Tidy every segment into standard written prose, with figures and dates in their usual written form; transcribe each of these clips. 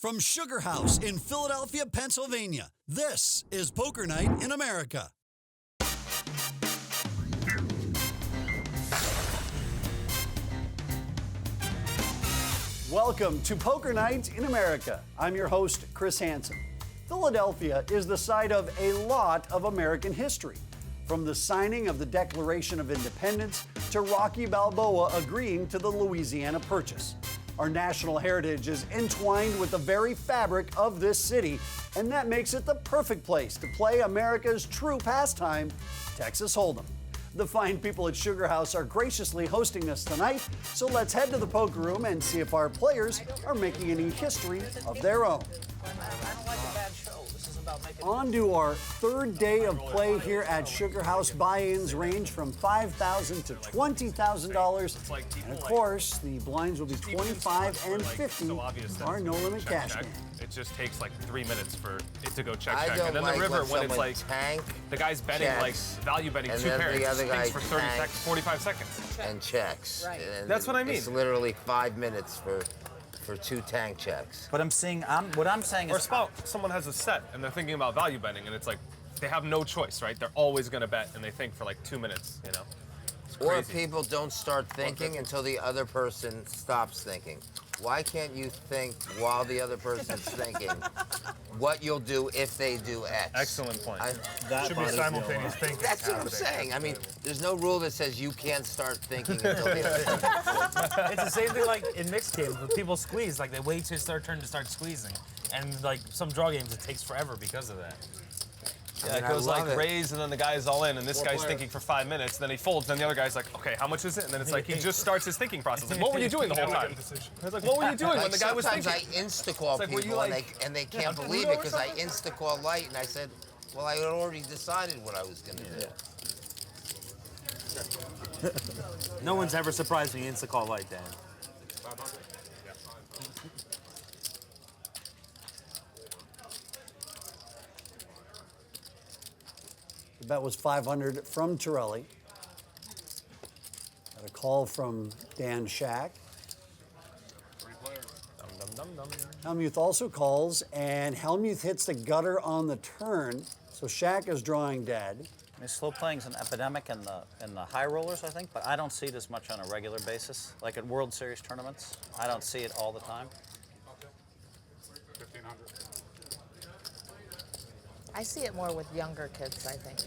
From SugarHouse in Philadelphia, Pennsylvania, this is Poker Night in America. Welcome to Poker Night in America. I'm your host, Chris Hansen. Philadelphia is the site of a lot of American history, from the signing of the Declaration of Independence to Rocky Balboa agreeing to the Louisiana Purchase. Our national heritage is entwined with the very fabric of this city, and that makes it the perfect place to play America's true pastime, Texas Hold'em. The fine people at SugarHouse are graciously hosting us tonight, so let's head to the poker room and see if our players are making any history of their own. I don't like a bad show. This is about making... On to our third day of play here at SugarHouse. Buy-ins range from $5,000 to $20,000. And of course, the blinds will be 25 and 50. Our no-limit cash game. It just takes like 3 minutes for it to go check. I don't and then like the river when it's like tank, the guy's betting checks, like value betting and two then pairs the other guy for 30 tanks. seconds, 45 seconds. and checks. Right. And That's what I mean. It's literally 5 minutes for two tank checks. But what I'm saying Or is, someone has a set and they're thinking about value betting and it's like they have no choice, right? They're always going to bet and they think for like 2 minutes, you know. It's Or crazy. people don't start thinking until the other person stops thinking. Why can't you think while the other person's thinking what you'll do if they do X? Excellent point. that Should be simultaneous thinking. That's what I'm saying. I mean, there's no rule that says you can't start thinking until the other. It's the same thing like in mixed games when people squeeze, like they wait till it's their turn to start squeezing. And like some draw games, it takes forever because of that. Yeah, it goes like raise and then the guy's all in and this guy's thinking for 5 minutes, then he folds, then the other guy's like, okay, how much is it? And then it's like he just starts his thinking process. Like, what were you doing the whole time? It's like, what were you doing when the guy was thinking? Sometimes I insta-call It's like, were you people like and they can't believe it because I insta-call light and I said, well, I had already decided what I was going to do. No one's ever surprised me insta-call like that. The bet was 500 from Torelli. Got a call from Dan Shaq. Hellmuth also calls, and Hellmuth hits the gutter on the turn, so Shaq is drawing dead. slow playing's an epidemic in the high rollers, I think, but I don't see it as much on a regular basis. Like at World Series tournaments, I don't see it all the time. 1,500. I see it more with younger kids, I think.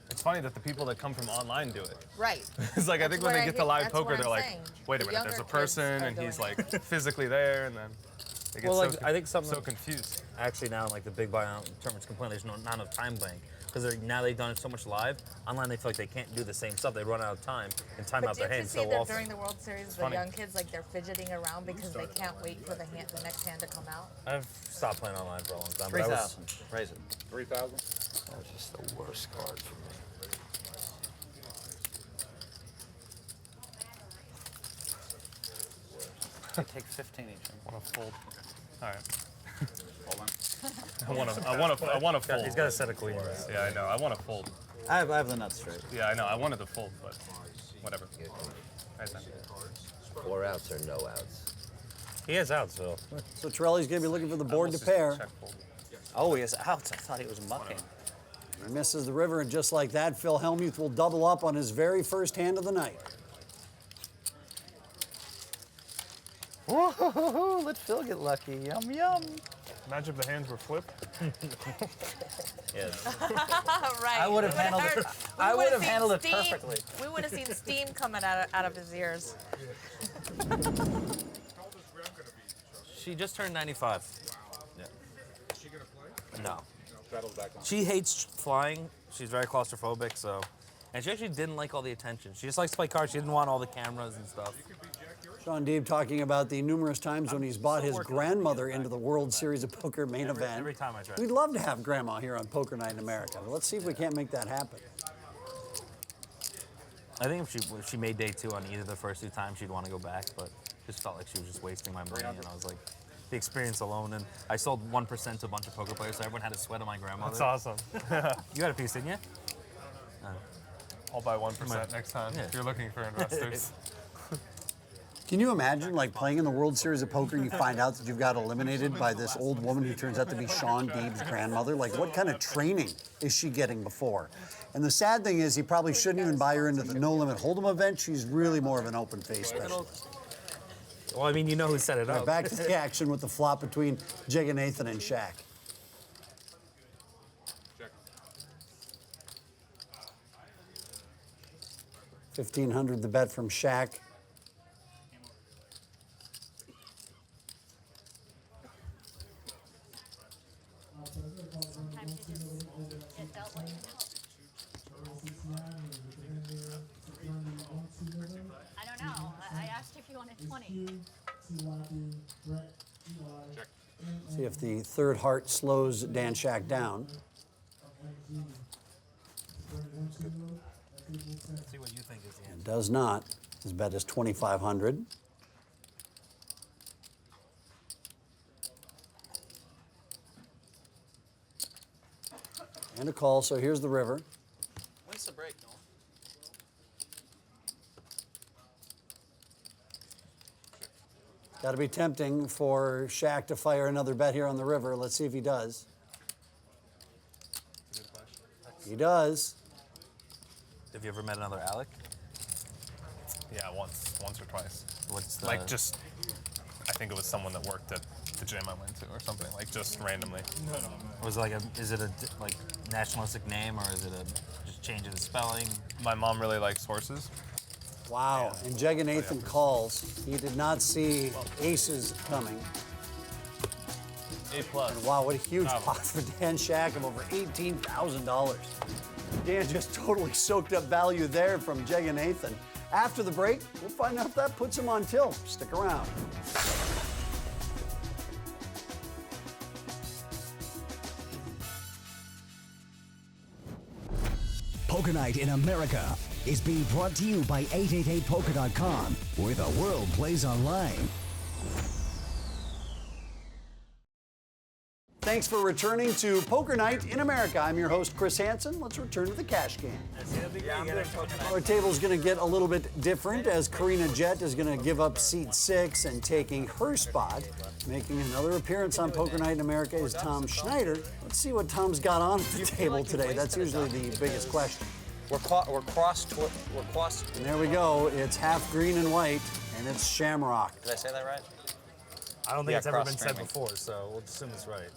It's funny that the people that come from online do it. Right. It's like I think when they get to live that's poker, what they're I'm like, saying. wait a The minute, there's a younger kids person are and he's doing like physically there, and then they get Well, so like, I think something so confused. Actually now, like the big buyout tournaments complain there's not enough time playing. Because now they've done it so much live, online they feel like they can't do the same stuff. They run out of time and time out their hands so But did you see that often. during the World Series, the funny. young kids, like they're fidgeting around because they can't wait for the next hand to come out? I've stopped playing online for a long time. but I was- 3,000. Raise it. 3,000. That's just the worst card for me. Take 15 each. I want to fold. All right. Hold on. I want to fold. He's got a set of queens. Yeah, I know. I want to fold. I have the nuts straight. Yeah, I know. I wanted to fold, but whatever. Right then. 4 outs or no outs. He has outs, Phil. So Torelli's going to be looking for the board to Almost just pair. check fold. Oh, he has outs. I thought he was mucking. He misses the river, and just like that, Phil Hellmuth will double up on his very first hand of the night. Whoa, let Phil get lucky. Yum, yum. Imagine if the hands were flipped. Yes. Right. I would have handled it. I would have handled it steam. perfectly. We would have seen steam coming out of his ears. She just turned 95. Yeah. Is she going to play? No. Settles back on. She hates flying. She's very claustrophobic, so. And she actually didn't like all the attention. She just likes to play cards. She didn't want all the cameras and stuff. Sean Deeb talking about the numerous times when he's brought his grandmother into the World Series of Poker main event. Every time I try. We'd love to have Grandma here on Poker Night in America. But let's see if we can't make that happen. I think if she made day 2 on either of the first 2 times, she'd want to go back, but just felt like she was just wasting my money, and I was like, the experience alone, and I sold 1% to a bunch of poker players, so everyone had a sweat on my grandmother. That's awesome. You had a piece, didn't you? I'll buy 1% next time Yeah. if you're looking for investors. Can you imagine, like, playing in the World Series of Poker and you find out that you've got eliminated by this old woman who turns out to be Sean Deeb's grandmother? Like, what kind of training is she getting before? And the sad thing is, he probably shouldn't even buy her into the No Limit Hold'em event. She's really more of an open face specialist. Well, I mean, you know who set it up. Back to the action with the flop between Nathan and Shaq. $1,500 the bet from Shaq. I don't know. I asked if you wanted 20. See if the third heart slows Dan Shaq down. See what you think is the It does not. His bet is 2,500. And a call, so here's the river. When's the break, Noel? Got to be tempting for Shaq to fire another bet here on the river. Let's see if he does. He does. Have you ever met another Alec? Yeah, once or twice. What's the... Like just, I think it was someone that worked at the gym I went to or something, like just randomly. Was it like is it a like nationalistic name or is it a just change of the spelling? My mom really likes horses. Wow. And Nathan calls. He did not see aces coming. A+. And wow, what a huge pot for Dan Shaq of over $18,000. Dan just totally soaked up value there from Nathan. After the break, we'll find out if that puts him on tilt. Stick around. Poker Night in America is being brought to you by 888poker.com, where the world plays online. Thanks for returning to Poker Night in America. I'm your host, Chris Hansen. Let's return to the cash game. Our table's going to get a little bit different as Karina Jett is going to give up seat 6 and taking her spot. Making another appearance on Poker Night in America is Tom Schneider. Let's see what Tom's got on at the table today. That's usually the biggest question. We're crossed. And there we go. It's half green and white, and it's Shamrock. Did I say that right? I don't think it's ever been said cross-streaming. before, so we'll assume it's right.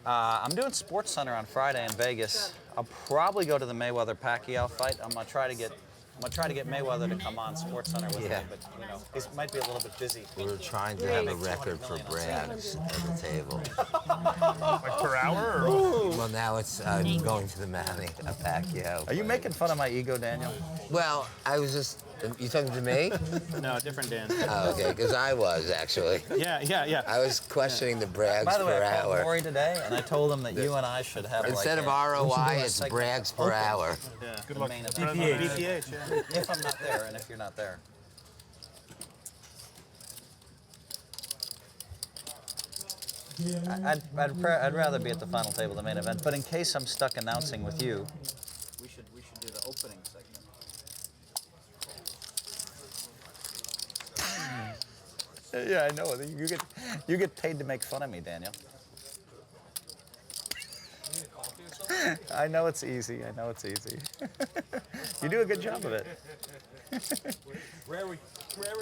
I'm doing Sports Center on Friday in Vegas. I'll probably go to the Mayweather-Pacquiao fight. I'm gonna try to get Mayweather to come on Sports Center with me, but you know, he might be a little bit busy. We were trying to have a record for brags at the table. Like per hour or? Well, now it's going to the Manny, a Pacquiao. Are you making fun of my ego, Daniel? Well, I was just... You talking to me? No, different Dan. Oh, okay, because I was, actually. Yeah. I was questioning the brags By the way, per I called hour. Maury today, and I told him that you and I should have Instead like of we should do ROI, a it's segment brags of per poker. hour. Yeah. Good luck. BPH, yeah. If I'm not there, and if you're not there. I'd rather be at the final table, the main event. But in case I'm stuck announcing with you, we should do the opening segment. Yeah, I know. You get paid to make fun of me, Daniel. I know it's easy. You do a good job of it. Rare we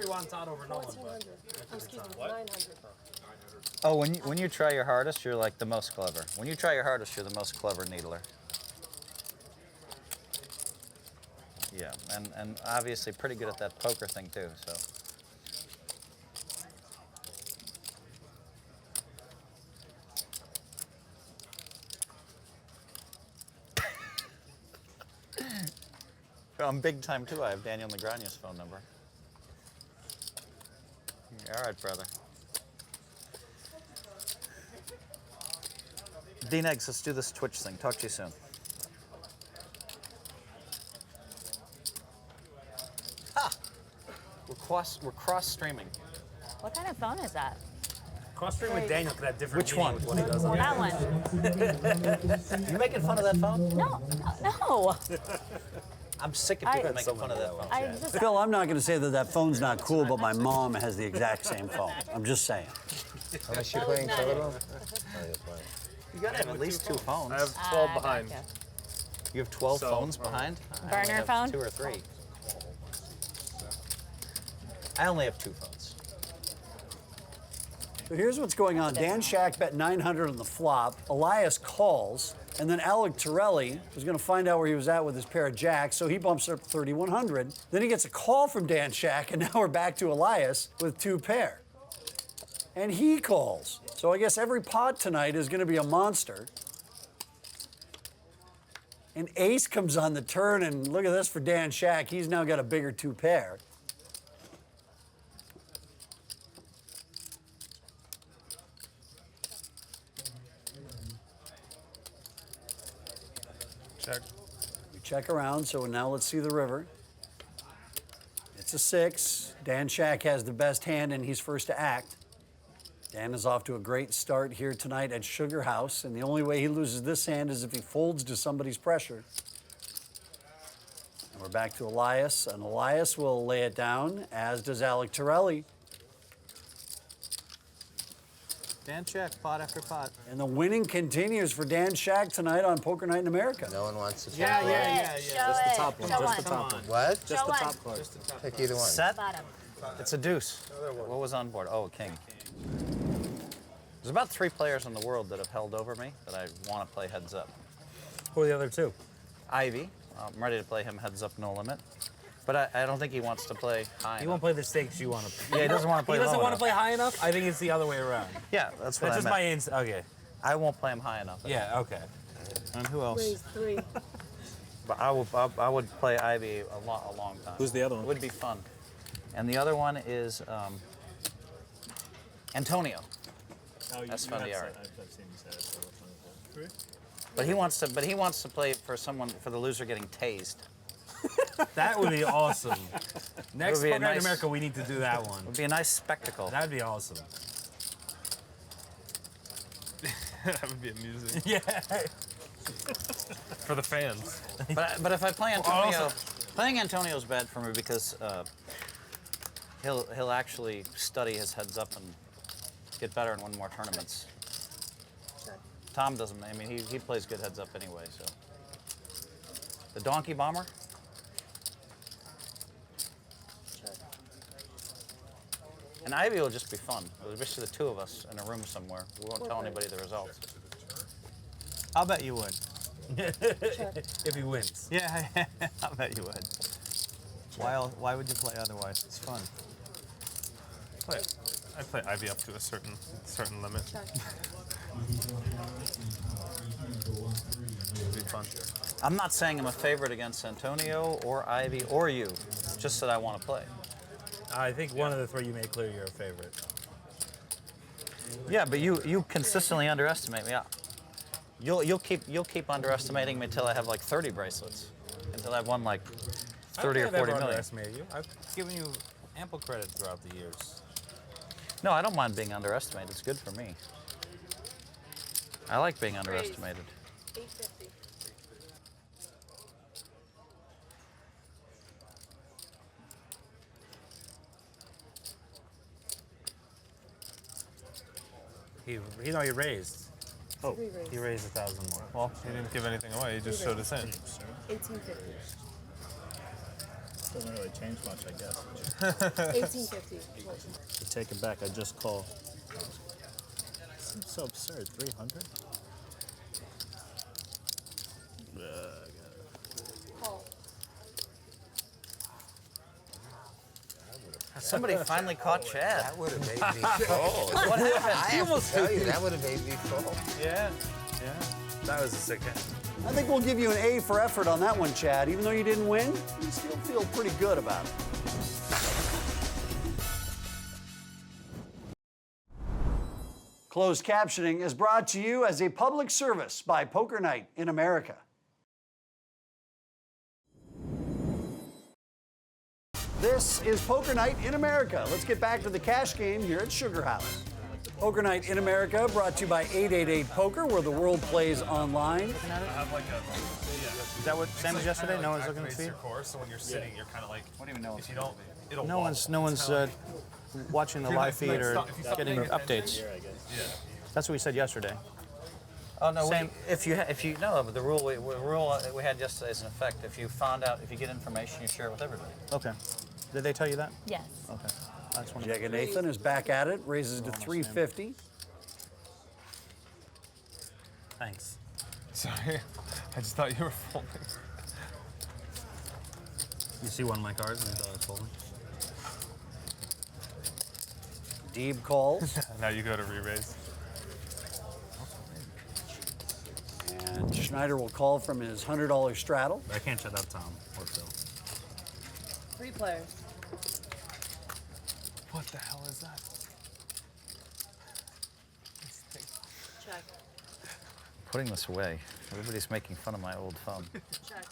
want Todd over Nolan, but... Excuse me, 900. Oh, when you try your hardest, you're like the most clever. When you try your hardest, you're the most clever needler. Yeah, and obviously pretty good at that poker thing too, so. I'm big time too. I have Daniel Negreanu's phone number. All right, brother. D-Negs, let's do this Twitch thing. Talk to you soon. Ha! We're cross-streaming. What kind of phone is that? Cross-stream with Daniel could have different Which meaning one? with what he does on That one. You making fun of that phone? No. I'm sick of people making fun of that phone. I just Phil, I'm not going to say that that phone's not cool, but my mom has the exact same phone. I'm just saying. Unless you're playing solo. You gotta have at least 2 phones. I have 12 behind. Gotcha. You have 12 phones behind? I only Burner have phone? 2 or 3. I only have 2 phones. So here's what's going on. Dan Shaq bet 900 on the flop. Elias calls, and then Alec Torelli was going to find out where he was at with his pair of jacks, so he bumps up 3,100. Then he gets a call from Dan Shaq, and now we're back to Elias with 2 pair. And he calls. So I guess every pot tonight is going to be a monster. And ace comes on the turn, and look at this for Dan Shaq. He's now got a bigger 2 pair. Check. We check around, so now let's see the river. It's a 6. Dan Shaq has the best hand, and he's first to act. Dan is off to a great start here tonight at SugarHouse, and the only way he loses this hand is if he folds to somebody's pressure. And we're back to Elias, and Elias will lay it down, as does Alec Torelli. Dan check, pot after pot. And the winning continues for Dan Shaq tonight on Poker Night in America. No one wants to check. yeah. Just the top one. Show Just one. the top one. What? Just the Show top one. card. Pick either one. Set? Bottom. It's a deuce. What was on board? Oh, a king. There's about 3 players in the world that have held over me that I want to play heads up. Who are the other 2? Ivy, I'm ready to play him heads up, no limit. But I don't think he wants to play high He enough. won't play the stakes you want to play. Yeah, he doesn't want to play He doesn't low want to enough. play high enough? I think it's the other way around. Yeah, that's what That's I just meant. my instinct. Okay. I won't play him high enough. Yeah, okay. And who else? Raise 3. But I would play Ivy a long time. Who's the other one? It would be fun. And the other one is Antonio. That's Fundiari. But he wants to play for the loser getting tased. That would be awesome. Next be a Poker Night in nice- America, we need to do that one. It would be a nice spectacle. That'd be awesome. That would be amusing. Yeah. For the fans. But if I play Antonio, playing Antonio's bad for me because he'll actually study his heads up and get better and win more tournaments. Tom doesn't. I mean, he plays good heads up anyway. So the donkey bomber. And Ivy will just be fun. It'll just be the 2 of us in a room somewhere. We won't tell anybody the results. I'll bet you would. If he wins. Yeah, I bet you would. Why would you play otherwise? It's fun. I play Ivy up to a certain limit. It'd be fun. I'm not saying I'm a favorite against Antonio or Ivy or you. It's just that I want to play. I think one of the 3 you made clear you're a favorite. Yeah, but you consistently underestimate me. You'll keep underestimating me until I have like 30 bracelets, until I've won like 30 or 40 I've never million. underestimated you. I've given you ample credit throughout the years. No, I don't mind being underestimated. It's good for me. I like being underestimated. 850. He raised. Oh, he raised 1,000 more. Well, he didn't give anything away. He just showed us in. 1850. Doesn't really change much, I guess. 1850. To take it back, I just call. Seems so absurd. 300? Call. Somebody finally caught Chad. That would have made me fold. What happened? I have to tell you, that would have made me fold. Yeah. That was a sick hand. I think we'll give you an A for effort on that one, Chad. Even though you didn't win, you still feel pretty good about it. Closed captioning is brought to you as a public service by Poker Night in America. This is Poker Night in America. Let's get back to the cash game here at SugarHouse. Poker Night in America, brought to you by 888 Poker, where the world plays online. Is that what same as yesterday? No one's looking at the feed. So when you're sitting, you're kind of like, What do you know? if you don't, it'll No one's watching the live feed or getting updates. That's what we said yesterday. Oh no! Same. If you know, but the rule we had yesterday is in effect. If you get information, you share it with everybody. Okay. Did they tell you that? Yes. Okay. That's one. Jack and Nathan is back at it, raises to 350. Thanks. Sorry, I just thought you were folding. You see one of my cards and you thought I was folding? Deeb calls. Now you go to re-raise. And Schneider will call from his $100 straddle. I can't shut out Tom or Phil. 3 players. What the hell is that? Check. Putting this away. Everybody's making fun of my old phone. Check.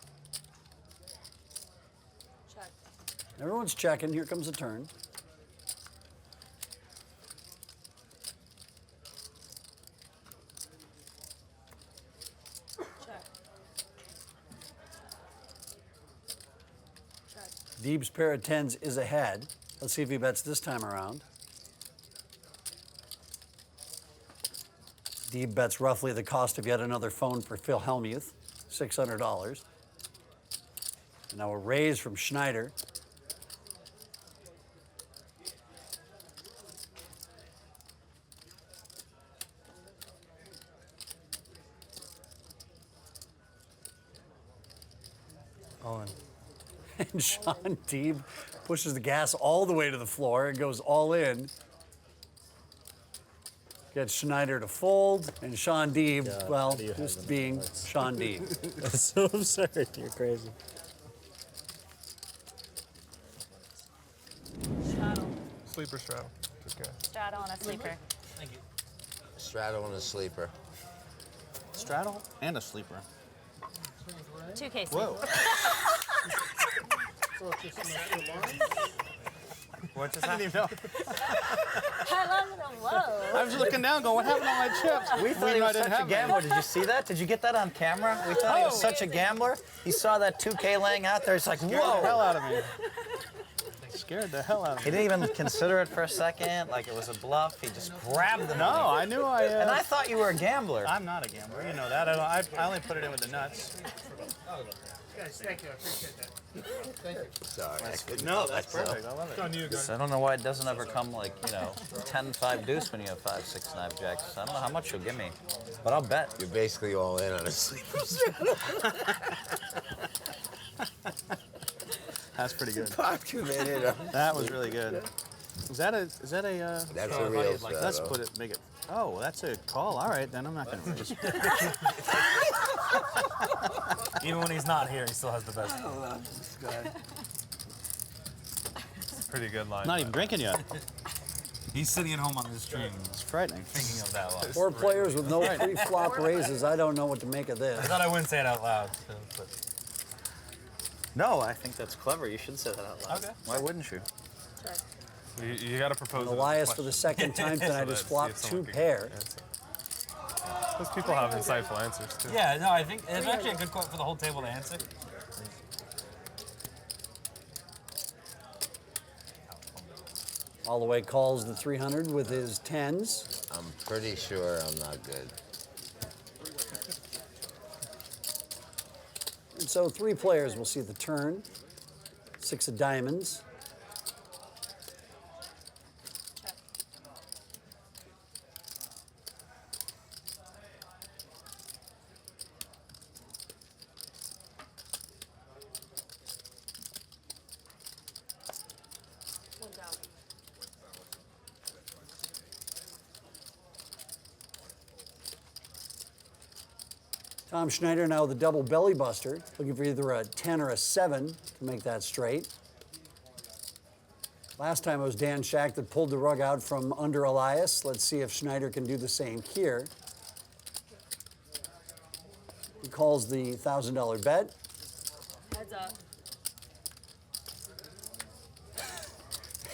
Check. Everyone's checking. Here comes the turn. Check. Check. Deeb's pair of 10s is ahead. Let's see if he bets this time around. Deeb bets roughly the cost of yet another phone for Phil Hellmuth, $600. And now a raise from Schneider. All in. And Sean Deeb pushes the gas all the way to the floor and goes all in. Gets Schneider to fold, and Sean Deeb, God, well, how do you have just them being cards? Sean Deeb. That's so absurd. You're crazy. Straddle. Sleeper straddle. Okay. Straddle and a sleeper. Straddle and a sleeper. Straddle and a sleeper. 2K sleeper. Whoa. What just I didn't happened? even know. I love it. Whoa. I was looking down going, what happened to my chips? We thought he was such a gambler. Did you see that? Did you get that on camera? We thought he was such a gambler. He saw that 2K laying out there. He's like, Scared the hell whoa. out of me. Scared the hell out of He me. didn't even consider it for a second, like it was a bluff. He just grabbed the No, money. I knew I... And I thought you were a gambler. I'm not a gambler. You know that. I only put it in with the nuts. Guys, thank you. I appreciate that. Thank you. Sorry. I couldn't No, help that's myself. perfect. I love it. It's on you, guys. So I don't know why it doesn't ever come like, 10-5 deuce when you have 5-6 9 jacks. I don't know how much you'll give me, but I'll bet. You're basically all in on a sleeper straddle. That's pretty good. Pop committed. That was really good. Is that a That's a real straddle. let's put it, make it, oh, that's a call. All right, then I'm not going to raise. Even when he's not here, he still has the best. Pretty good line. Not even drinking yet. He's sitting at home on his stream It's frightening. thinking of that one. 4 players with no pre-flop raises. I don't know what to make of I this. thought I wouldn't say it out loud. But No, I think that's clever. You should say that out loud. Okay. Why wouldn't you? Check. You got to propose. And Elias, for the second time tonight, has flopped 2 pair. Those people have insightful answers too. yeah, no, I think it's actually a good quote for the whole table to answer. Holloway calls the 300 with his 10s. I'm pretty sure I'm not good. And so 3 players will see the turn. 6 of diamonds. Check. One down. Tom Schneider now with a double belly buster, looking for either a 10 or a 7 to make that straight. Last time it was Dan Shaq that pulled the rug out from under Elias. Let's see if Schneider can do the same here. He calls the $1,000 bet. Heads up.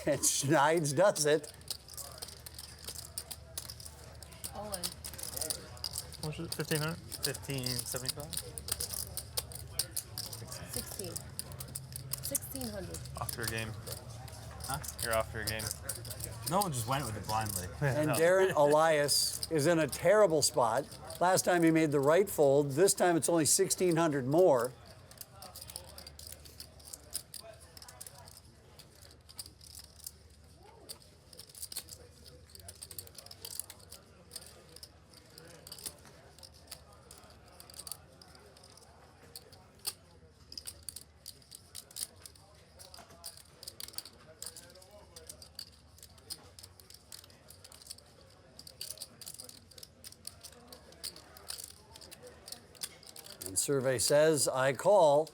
And Schneids does it. What was it? 1,500? 1575. 16. 1,600. Off your game. Huh? You're off your game. No one just went with it blindly. And Darren Elias is in a terrible spot. Last time he made the right fold. This time it's only 1,600 more. And survey says, I call.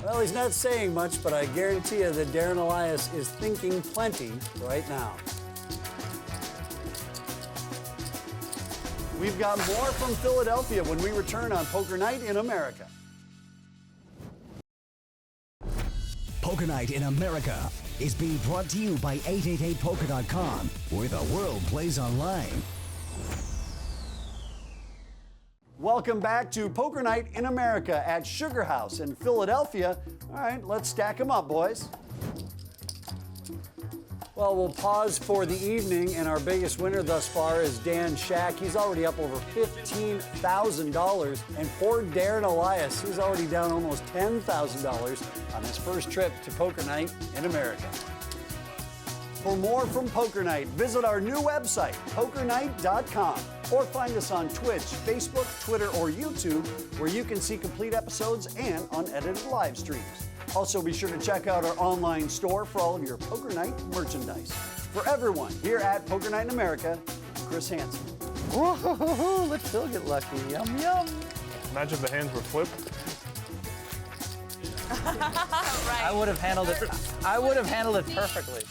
Well, he's not saying much, but I guarantee you that Darren Elias is thinking plenty right now. We've got more from Philadelphia when we return on Poker Night in America. Poker Night in America is being brought to you by 888poker.com, where the world plays online. Welcome back to Poker Night in America at SugarHouse in Philadelphia. All right, let's stack them up, boys. Well, we'll pause for the evening, and our biggest winner thus far is Dan Shaq. He's already up over $15,000. And poor Darren Elias, he's already down almost $10,000 on his first trip to Poker Night in America. For more from Poker Night, visit our new website, pokernight.com, or find us on Twitch, Facebook, Twitter, or YouTube, where you can see complete episodes and unedited live streams. Also, be sure to check out our online store for all of your Poker Night merchandise. For everyone here at Poker Night in America, I'm Chris Hansen. Whoa, let Phil get lucky. Yum, yum. Imagine if the hands were flipped. I would have handled it. I would have handled it perfectly.